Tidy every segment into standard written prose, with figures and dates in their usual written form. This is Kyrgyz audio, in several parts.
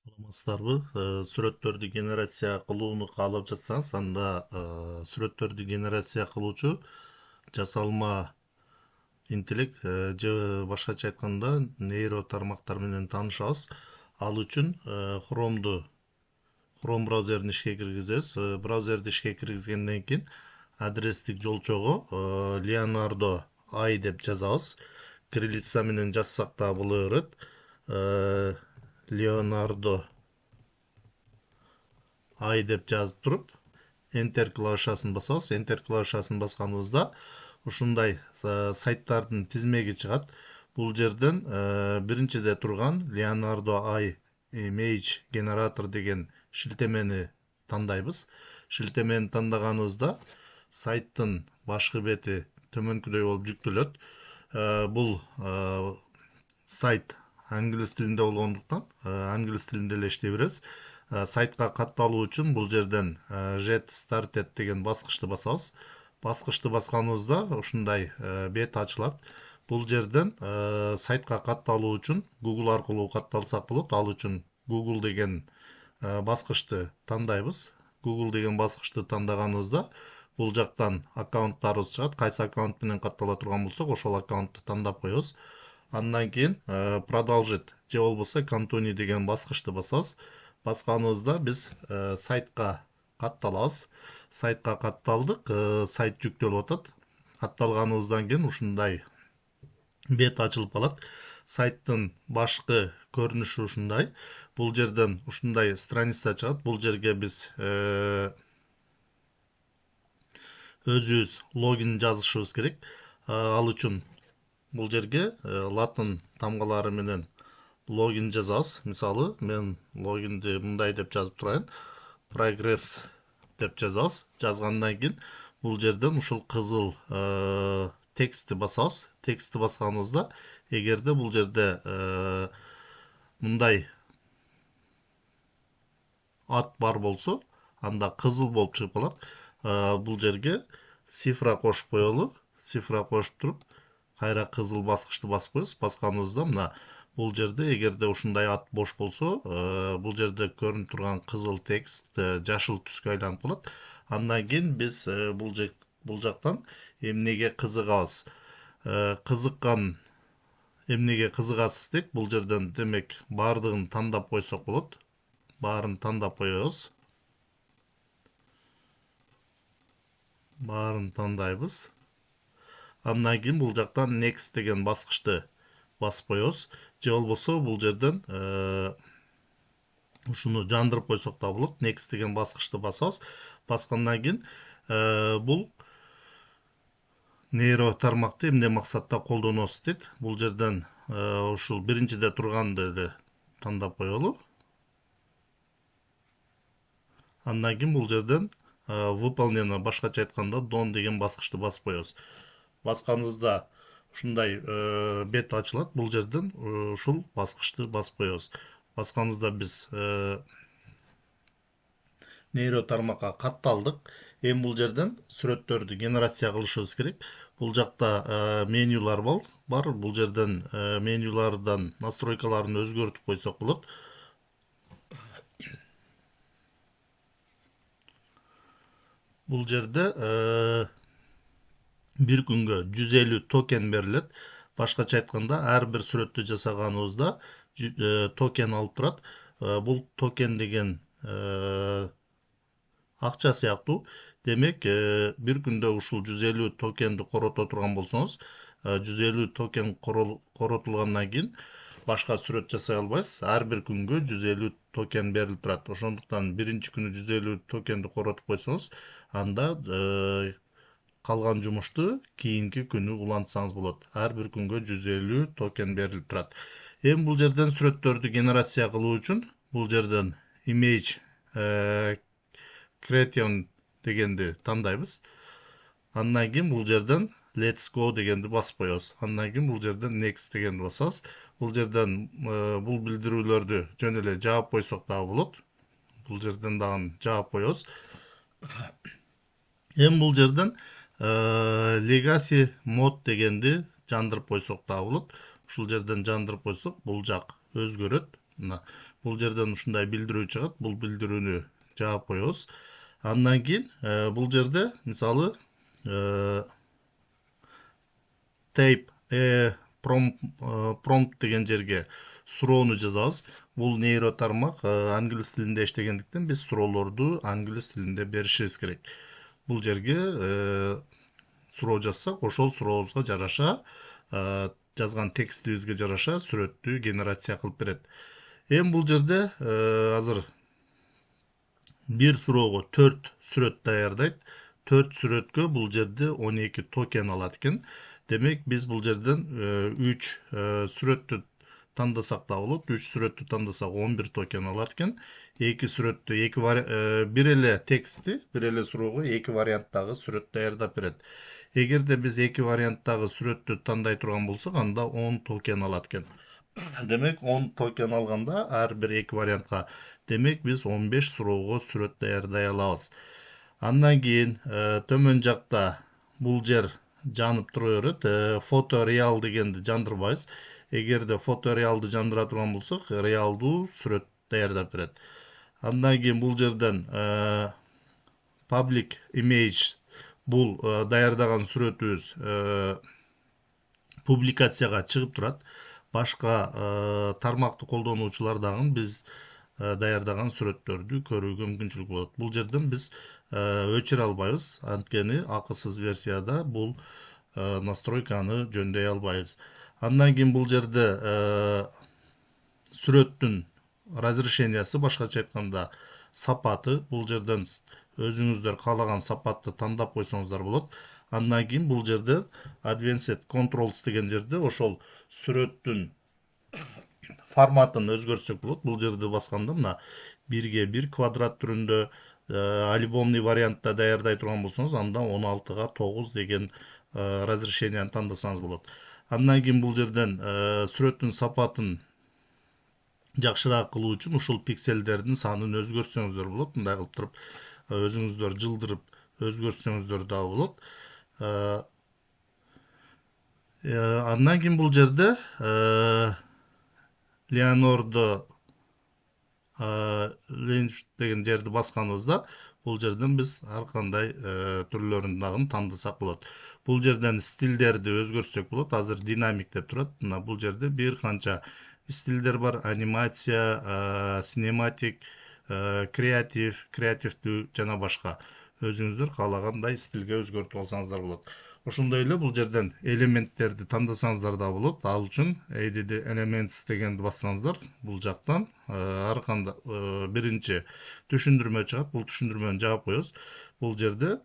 Саламатсыздарбы? Сүрөттөрдү генерация кылууну каалап жатсаңыз, анда сүрөттөрдү генерация кылуучу жасалма интеллект же башкача айтканда нейро тармактар менен таанышабыз. Ал үчүн Chrome браузерин ишке киргизебиз. Браузерди ишке киргизгенден кийин адрестик жолчого Leonardo I деп жазабыз. Кириллица менен жазсак да боло берет. Leonardo I деп жазып туруп, Enter клавишасын басабыз. Enter клавишасын басканыбызда ушундай сайттардын тизмеги чыгат. Бул жерден биринчиде турган Leonardo I Image Generator деген шилтемени тандайбыз. Шилтемени тандаганыбызда сайттын башкы бети төмөнкүдөй болуп жүктөлөт. Бул сайт англис тилинде болгондуктан англис тилинде эле иштей беребиз. Сайтка катталуу үчүн бул жерден Get Started деген баскычты басабыз. Баскычты басканыбызда ушундай бет ачылат. Бул жерден сайтка катталуу үчүн Google аркылуу катталсак болот. Ал үчүн Google деген баскычты тандайбыз. Google деген баскычты тандаганыбызда бул жактан аккаунттарыбыз чыгат. Кайсы аккаунт менен каттала турган болсок, ошол аккаунтту тандап коебуз. Андан кийин продолжить же болбосо continue деген баскычты басабыз. Басканыбызда биз сайтка катталабыз. Сайтка катталдык, сайт жүктөлүп атат. Катталганыбыздан кийин ушундай бет ачылып калат. Сайттын башкы көрүнүшү ушундай. Бул жерден ушундай страница чыгат. Бул жерге биз өзүбүз логин жазышыбыз керек. Ал үчүн бул жерге латын тамгалары менен логин жазабыз. Мисалы, мен логинди мындай деп жазып турайын. Progress деп жазабыз. Жазгандан кийин бул жерден ушул кызыл текстти басабыз. Текстти басканыбызда, эгерде бул жерде мындай ат бар болсо, анда кызыл болуп чыгып калат. Бул жерге цифра кошуп коелу. Цифра кошуп туруп, кайра кызыл баскычты басып коебуз. Басканыбызда мына бул жерде эгерде ушундай ат бош болсо, бул жерде көрүнүп турган кызыл текст жашыл түскө айланып калат. Андан кийин биз бул жактан эмнеге кызыгабыз. Кызыккан эмнеге кызыгасыз деп бул жерден демек баардыгын тандап койсок болот. Баарын тандап коебуз. Баарын тандайбыз. Андан кийин бул жактан next деген баскычты басып коебуз. Же болбосо бул жерден ушуну жандырып койсок да болот. Next деген баскычты басабыз. Баскандан кийин бул нейро тармакты эмне максатта колдоносуз дейт. Бул жерден ушул биринчиде турганды эле тандап коелу. Андан кийин бул жерден выполнено, башкача айтканда done деген баскычты басып коебуз. Басканыбызда ушундай бет ачылат. Бул жерден ушул баскычты басып коебуз. Басканыбызда биз нейро тармакка катталдык. Эми бул жерден сүрөттөрдү генерация кылышыбыз керек. Бул жакта менюлар бар. Бул жерден менюлардан настройкаларын өзгөртүп койсок болот. Бул жерде бир күнгө 150 токен берилет. Башкача айтканда, ар бир сүрөттү жасаганыбызда токен алып турат. Бул токен деген акча сыяктуу. Демек, бир күндө ушул 150 токенди корото турган болсоңуз, 150 токен коротулгандан кийин башка сүрөт жасай албайсыз. Ар бир күнгө 150 токен берилип турат. Ошондуктан биринчи күнү 150 токенди коротуп койсоңуз, анда калган жумушту кийинки күнү улантсаңыз болот. Ар бир күнгө 150 токен берилип турат. Эми бул жерден сүрөттөрдү генерация кылуу үчүн бул жерден image creation дегенди тандайбыз. Андан кийин бул жерден let's go дегенди басып коебуз. Андан кийин бул жерден next дегенди басабыз. Бул жерден бул билдирүүлөрдү жөн эле жаап койсок дагы болот. Бул жерден дагы жаап коебуз. Эми бул жерден legacy mode дегенди жандырып койсок дагы болот. Ушул жерден жандырып койсок, бул жак өзгөрөт. Мына бул жерден ушундай билдирүү чыгат. Бул билдирүүнү жаап коебуз. Андан кийин бул жерде мисалы type prompt деген жерге суроону жазабыз. Бул нейро тармак англис тилинде иштегендиктен биз суроолорду англис тилинде беришибиз керек. Бул жерге суроо жазсак, ошол сурообузга жараша жазган текстибизге жараша сүрөттү генерация кылып берет. Эми бул жерде азыр бир суроого 4 сүрөт даярдайт. 4 сүрөткө бул жерде 12 токен алат экен. Демек биз бул жерден 3 сүрөттү тандасак да болот. 3 сүрөттү тандасак 11 токен алат экен. 2 сүрөттү бир эле текстти, бир эле суроого 2 варианттагы сүрөт даярдап берет. Эгерде биз 2 варианттагы сүрөттү тандай турган болсок, анда 10 токен алат экен. Демек 10 токен алганда ар бир 2 вариантка, демек биз 15 суроого сүрөт даярдай алабыз. Андан кийин төмөн жакта бул жер жанып тура берет. Фото реал дегенди жандырбайбыз. Эгерде фото реалды жандыра турган болсок, реалдуу сүрөт даярдап берет. Андан кийин бул жерден public image, бул даярдаган сүрөтүбүз публикацияга чыгып турат. Башка тармакты колдонуучулар дагы биз даярдаган сүрөттөрдү көрүүгө мүмкүнчүлүк болот. Бул жерден биз өчүрө албайбыз, анткени акысыз версияда бул настройканы жөндөй албайбыз. Андан кийин бул жерде сүрөттүн разрешениясы, башкача айтканда сапаты, бул жерден өзүңүздөр каалаган сапатты тандап койсоңуздар болот. Андан кийин бул жерде Advanced Controls деген жерде ошол сүрөттүн форматын өзгөртсөк болот. Бул жерди басканда мына 1:1 квадрат түрүндө альбомный вариантта даярдай турган болсоңуз, анда 16:9 деген разрешенияны тандасаңыз болот. Андан кийин бул жерден сүрөттүн сапатын жакшыраак кылуу үчүн ушул пикселдердин санын өзгөртсөңүздөр болот. Мындай кылып туруп өзүңүздөр жылдырып өзгөртсөңүздөр да болот. Андан кийин бул жерде Leonardo Lynch деген жерди басканыбызда бул жерден биз ар кандай түрлөрүн дагы тандасак болот. Бул жерден стилдерди өзгөртсөк болот. Азыр динамик деп турат. Мына бул жерде бир канча стилдер бар: анимация, синематик, креативдүү жана башка. Өзүңүздөр каалагандай стилге өзгөртүп алсаңыздар болот. Ошондой эле бул жерден элементтерди тандасаңыздар да болот. Ал үчүн add elements дегенди бассаңыздар, бул жактан ар кандай биринчи түшүндүрмө чыгат. Бул түшүндүрмөнү жаап коебуз. Бул жерде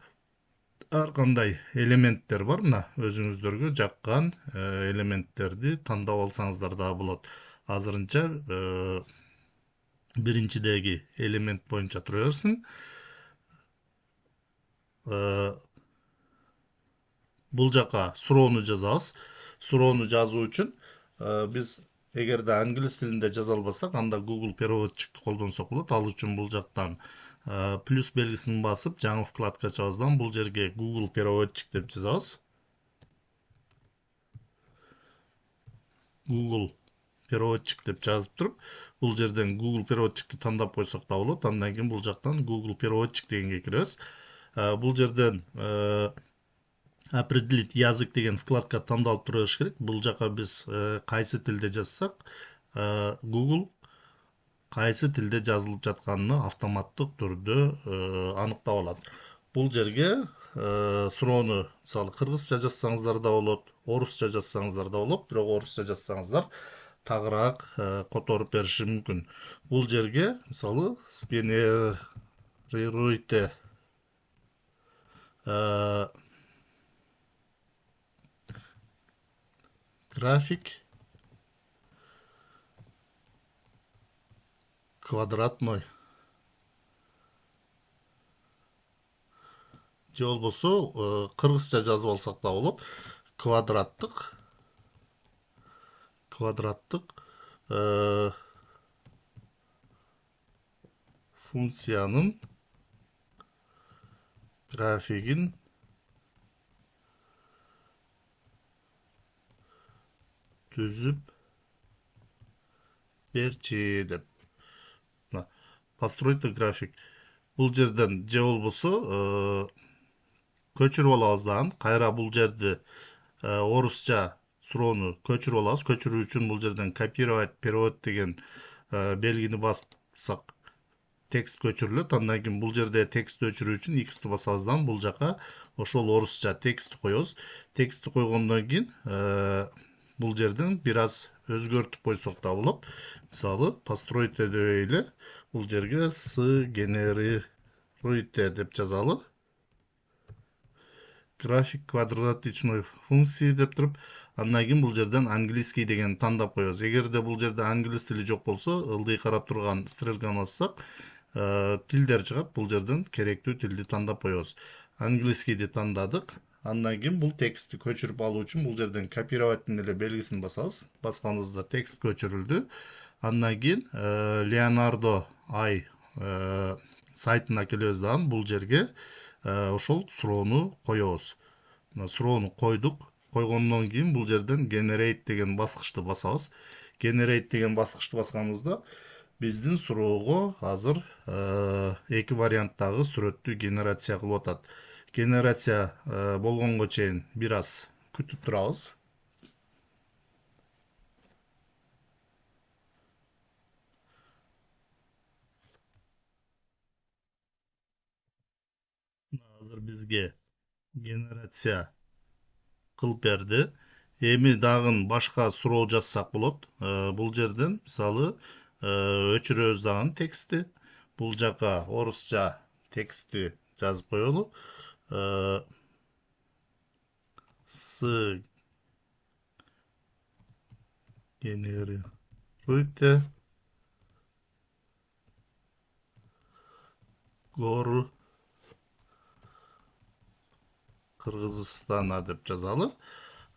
ар кандай элементтер бар. Мына өзүңүздөргө жаккан элементтерди тандап алсаңыздар да болот. Азырынча биринчидеги элемент боюнча тура берсин. Бул жака суроону жазабыз. Суроону жазуу үчүн биз эгерде англис тилинде жаза албасак, анда Google переводчикти колдонсок болот. Ал үчүн бул жактан плюс белгисин басып, жаңы вкладка ачабыздан бул жерге Google переводчик деп жазабыз. Google переводчик деп жазып туруп, бул жерден Google переводчикти тандап койсок да болот. Андан кийин бул жактан Google переводчик дегенге киребиз. Бул жерден определить язык деген вкладка тандалып тура бериш керек. Бул жака биз кайсы тилде жазсак, Google кайсы тилде жазылып жатканын автоматтык түрдө аныктап алат. Бул жерге суроону мисалы кыргызча жазсаңыздар да болот, орусча жазсаңыздар да болот. Бирок орусча жазсаңыздар тагыраак которуп бериши мүмкүн. Бул жерге мисалы сгенерируйте график квадратной же болбосо кыргызча жазып алсак да болот. Квадраттык функциянын графигин түзүп берчи деп. Постройте график. Бул жерден же болбосо көчүрүп алабыз дагы. Кайра бул жерди орусча суроону көчүрүп алабыз. Көчүрүү үчүн бул жерден копировать перевод деген белгини бассак текст көчүрүлөт. Андан кийин бул жерде текст өчүрүү үчүн X'ти басабыз да бул жака ошол орусча текстти коебуз. Текстти койгондон кийин бул жерден бир аз өзгөртүп койсок да болот. Мисалы, постройте деп эле бул жерге сгенерируйте деп жазалы. График квадратичной функции деп туруп, андан кийин бул жерден английский деген тандап коебуз. Эгерде бул жерде англис тили жок болсо, ылдый карап турган стрелканы бассак, тилдер чыгат. Бул жерден керектүү тилди тандап коебуз. Английскийди тандадык. Андан кийин бул текстти көчүрүп алуу үчүн бул жерден копироваттын эле белгисин басабыз. Басканыбызда текст көчүрүлдү. Андан кийин Leonardo Ай сайтына келебиз дагы бул жерге ошол суроону коебуз. Суроону койдук. Койгондон кийин бул жерден generate деген баскычты басабыз. Generate деген баскычты басканыбызда биздин суроого азыр эки варианттагы сүрөттү генерация кылып атат. Генерация болгонго чейин бир аз күтүп турабыз. Азыр бизге генерация кылып берди. Эми дагы башка суроо жазсак болот. Бул жерден мисалы өчүрөбүз дагы текстти. Бул жака орусча текстти жазып коелу. С генерируйте гору Кыргызстана деп жазалы.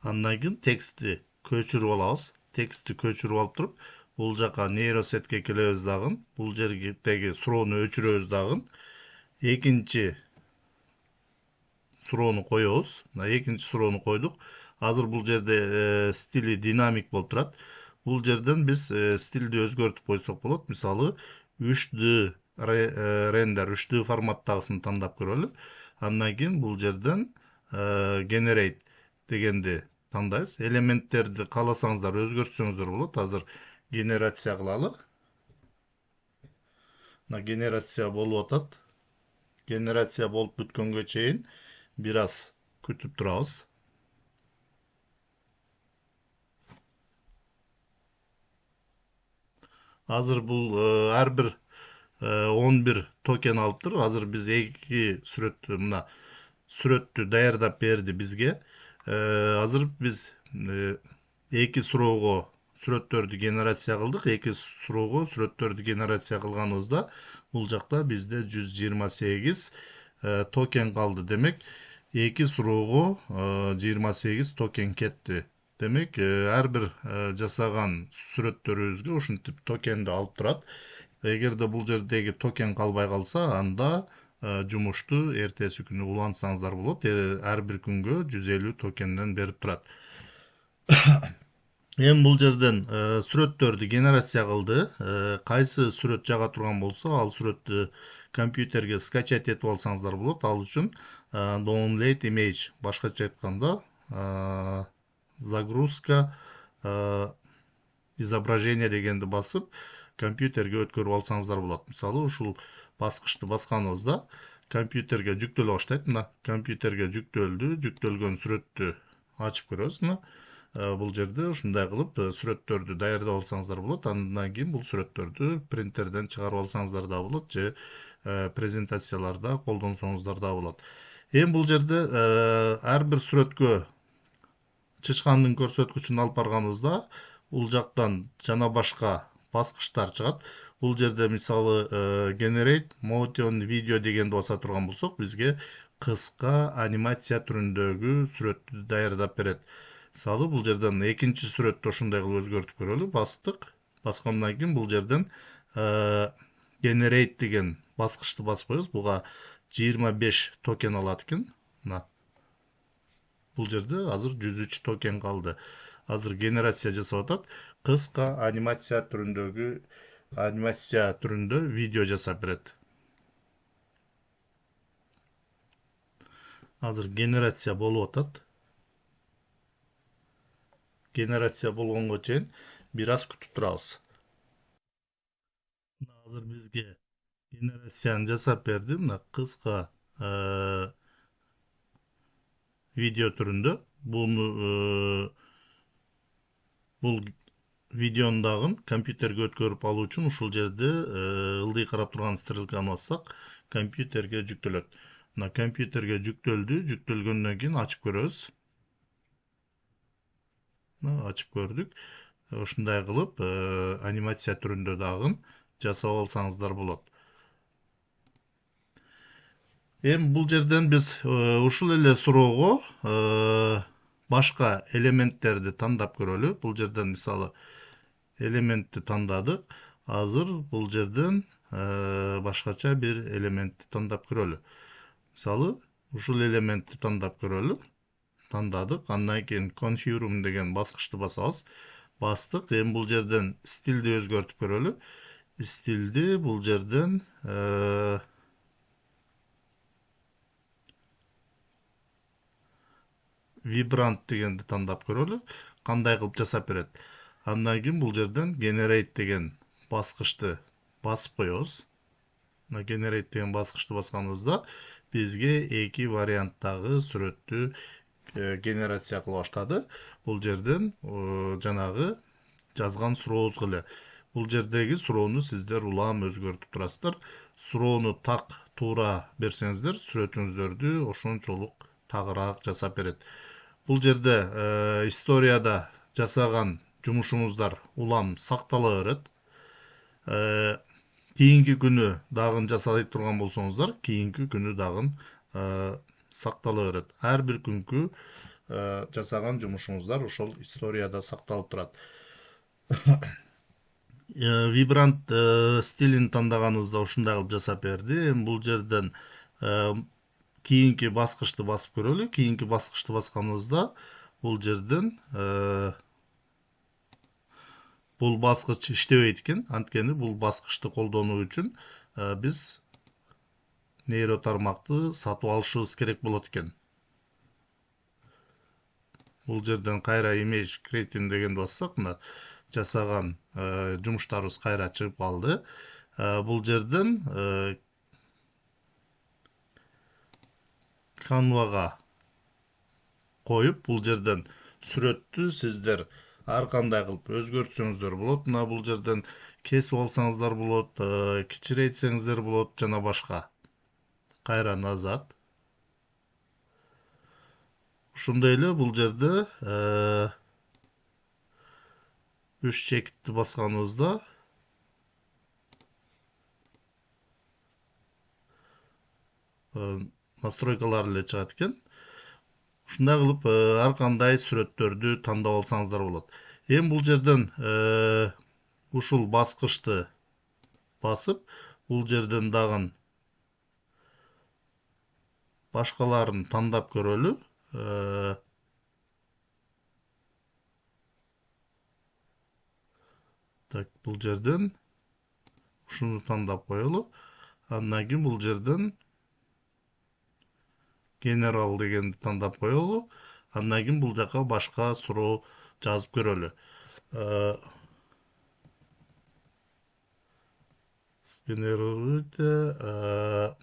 Андан кийин текстти көчүрүп алабыз. Текстти көчүрүп алып туруп, бул жака нейросетке келебиз дагы. Бул жердеги суроону өчүрөбүз дагы. Экинчи суроону коебуз. Экинчи суроону койдук. Азыр бул жерде стили динамик болуп турат. Бул жерден биз стилди өзгөртүп койсок болот. Мисалы, 3D рендер, 3D форматтагысын тандап көрөлү. Андан кийин бул жерден generate дегенди тандайбыз. Элементтерди кааласаңыздар өзгөртсөңүздөр болот. Азыр генерация кылалы. Генерация болуп атат. Генерация болуп бүткөнгө чейин бир аз күтүп турабыз. Азыр бул ар бир 11 токен алыптыр. Азыр биз эки сүрөттү даярдап берди бизге. Азыр биз эки суроого сүрөттөрдү генерация кылдык. Эки суроого сүрөттөрдү генерация кылганыбызда бул жакта бизде 128 токен калды. Демек, эки суроого 28 токен кетти. Демек, ар бир жасаган сүрөттөрүбүзгө ушинтип токенди алып турат. Эгерде бул жердеги токен калбай калса, анда жумушту эртеси күнү улантсаңыздар болот. Ар бир күнгө 150 токенден берип турат. Эми бул жерден сүрөттөрдү генерация кылды. Кайсы сүрөт жага турган болсо, ал сүрөттү компьютерге скачать этип алсаңыздар болот. Ал үчүн download image, башкача айтканда загрузка изображение дегенди басып, компьютерге өткөрүп алсаңыздар болот. Мисалы, ушул баскычты басканыбызда компьютерге жүктөлө баштайт. Мына компьютерге жүктөлдү. Жүктөлгөн сүрөттү ачып көрөбүз. Мына бул жерде ушундай кылып сүрөттөрдү даярдап алсаңыздар болот. Андан кийин бул сүрөттөрдү принтерден чыгарып алсаңыздар да болот, же презентацияларда колдонсоңуздар да болот. Эми бул жерде ар бир сүрөткө чычкандын көрсөткүчүн алып барганыбызда бул жактан жана башка баскычтар чыгат. Бул жерде мисалы generate motion video дегенди баса турган болсок, бизге кыска анимация түрүндөгү сүрөттү даярдап берет. Мисалы, бул жерден экинчи сүрөттү ошондой кылып өзгөртүп көрөлү. Бастык. Баскандан кийин бул жерден generate деген баскычты басып коебуз. Буга 25 токен алат экен. Мына бул жерде азыр 103 токен калды. Азыр генерация жасап атат. кыска анимация түрүндө видео жасап берет. Азыр генерация болуп атат. Генерация болгонго чейин бир аз күтүп турабыз. Азыр бизге генерацияны жасап берди. Мына кыска видео түрүндө. Бул видеону дагы компьютерге өткөрүп алуу үчүн ушул жерде ылдый карап турган стрелканы бассак, компьютерге жүктөлөт. Мына компьютерге жүктөлдү. Жүктөлгөндөн кийин ачып көрөбүз. Ачып көрдүк. Ушундай кылып анимация түрүндө дагы жасап алсаңыздар болот. Эми бул жерден биз ушул эле суроого башка элементтерди тандап көрөлү. Бул жерден мисалы элементти тандадык. Азыр бул жерден башкача бир элементти тандап көрөлү. Мисалы ушул элементти тандап көрөлү. Тандадык. Андан кийин confirm деген баскычты басабыз. Бастык. Эми бул жерден стилди өзгөртүп көрөлү. Стилди бул жерден vibrant дегенди тандап көрөлү. Кандай кылып жасап берет. Андан кийин бул жерден generate деген баскычты басып коебуз. Мына generate деген баскычты басканыбызда бизге эки варианттагы сүрөттү генерация кыла баштады. Бул жерден жанагы жазган сурообузга эле. Бул жердеги суроону сиздер улам өзгөртүп турасыздар. Суроону так туура берсеңиздер, сүрөтүңүздөрдү ошончолук тагыраак жасап берет. Бул жерде историяда жасаган жумушуңуздар улам сактала берет. Кийинки күнү дагы жасай турган болсоңуздар, кийинки күнү дагы сактала берет. Ар бир күнкү жасаган жумушуңуздар ошол историяда сакталып турат. Vibrant стилин тандаганыбызда ушундай кылып жасап берди. Эми бул жерден кийинки баскычты басып көрөлү. Кийинки баскычты басканыбызда бул жерден бул баскыч иштебейт экен. Анткени бул баскычты колдонуу үчүн биз нейро тармакты сатып алышыбыз керек болот экен. Бул жерден кайра image creating дегенди бассак, мына жасаган жумуштарыбыз кайра чыгып калды. Бул жерден Canva'га коюп, бул жерден сүрөттү сиздер ар кандай кылып өзгөртсөңүздөр болот. Мына бул жерден кесип алсаңыздар болот, кичирейтсеңиздер болот, жана башка. Кайра назад. Ушундай эле бул жерде үч чекитти басканыбызда настройкалар эле чыгат экен. Ушундай кылып ар кандай сүрөттөрдү тандап алсаңыздар болот. Эми бул жерден ушул баскычты басып, бул жерден дагы башкаларын тандап көрөлү. Так, бул жерден ушуну тандап коелу. Андан кийин бул жерден генерал дегенди тандап коелу. Андан кийин бул жака башка суроо жазып көрөлү. Сгенерируйте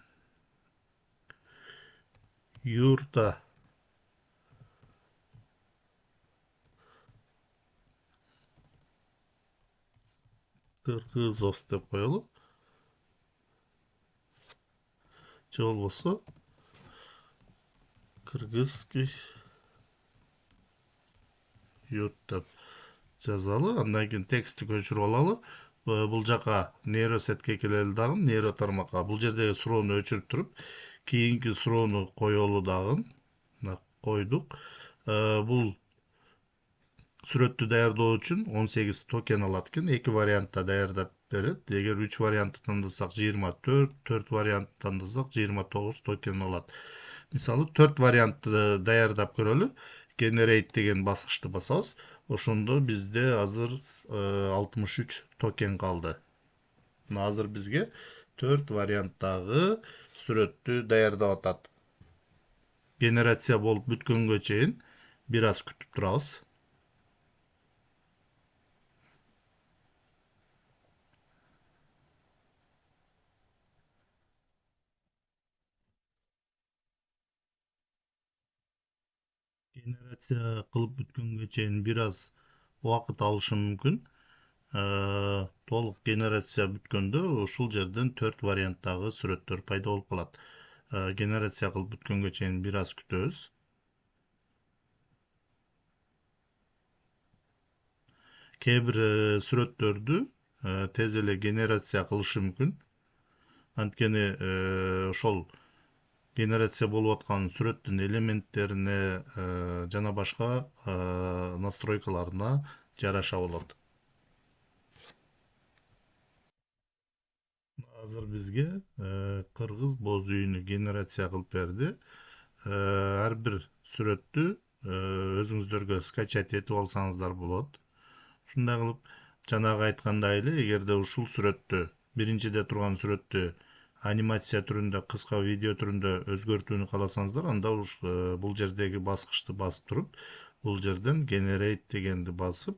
юрта Кыргызов деп коелу. Же болбосо кыргызский юрт деп жазалы. Андан кийин текстти көчүрүп алалы. Бул жака нейросетке келели дагы, нейро тармакка. Бул жердеги суроону өчүрүп туруп, кийинки суроону коелу дагы. Мына койдук. Бул сүрөттү даярдоо үчүн 18 токен алат экен. 2 вариантта даярдап берет. Эгер 3 вариантты тандасак 24, 4 вариантты тандасак 29 токен алат. Мисалы 4 вариантты даярдап көрөлү. generate деген баскычты басабыз. Ошондо бизде азыр 63 токен калды. Мына азыр бизге 4 варианттагы сүрөттү даярдап атат. Генерация болуп бүткөнгө чейин бир аз күтүп турабыз. Генерация кылып бүткөнгө чейин бир аз убакыт алышы мүмкүн. Толук генерация бүткөндө ушул жерден 4 варианттагы сүрөттөр пайда болуп калат. Генерация кылып бүткөнгө чейин бир аз күтөбүз. Кээ бир сүрөттөрдү тез эле генерация кылышы мүмкүн. Анткени ошол генерация болуп аткан сүрөттүн элементтерине жана башка настройкаларына жараша болот. Азыр бизге кыргыз боз үйүнү генерация кылып берди. Ар бир сүрөттү өзүңүздөргө скачать этип алсаңыздар болот. Ушундай кылып жанагы айткандай эле, эгерде ушул сүрөттү, биринчиде турган сүрөттү анимация түрүндө, кыска видео түрүндө өзгөртүүнү кааласаңыздар, анда бул жердеги баскычты басып туруп, бул жерден generate дегенди басып,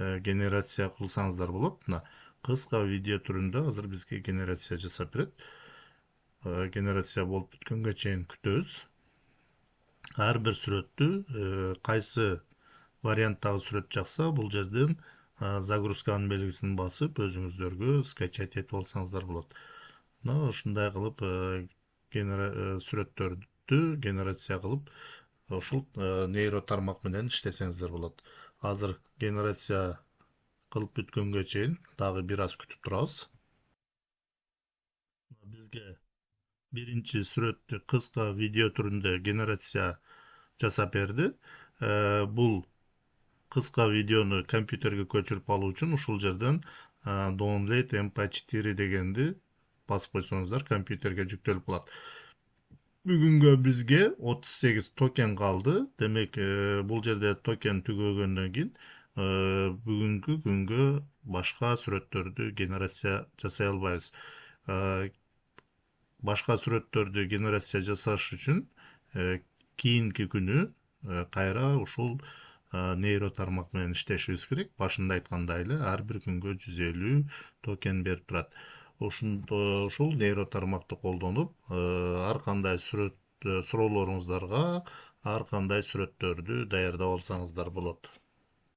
генерация кылсаңыздар болот. Мына кыска видео түрүндө азыр бизге генерация жасап берет. Генерация болуп бүткөнгө чейин күтөбүз. Ар бир сүрөттү кайсы варианттагы сүрөт жакса, бул жерден загрузканын белгисин басып, өзүңүздөргө скачать этип алсаңыздар болот. Мына ушундай кылып сүрөттөрдү генерация кылып, ушул нейро тармак менен иштесеңиздер болот. Азыр генерация кылып бүткөнгө чейин дагы бир аз күтүп турабыз. Бизге биринчи сүрөттү кыска видео түрүндө генерация жасап берди. Бул кыска видеону компьютерге көчүрүп алуу үчүн ушул жерден download mp4 дегенди басып койсоңуздар компьютерге жүктөлүп калат. Бүгүнгө бизге 38 токен калды. Демек, бул жерде токен түгөгөндөн кийин бүгүнкү күнгө башка сүрөттөрдү генерация жасай албайбыз. Башка сүрөттөрдү генерация жасаш үчүн кийинки күнү кайра ушул нейро тармак менен иштешибиз керек. Башында айткандай эле ар бир күнгө 150 токен берип турат. Ушул нейро тармакты колдонуп ар кандай суроолоруңуздарга ар кандай сүрөттөрдү даярдап алсаңыздар болот.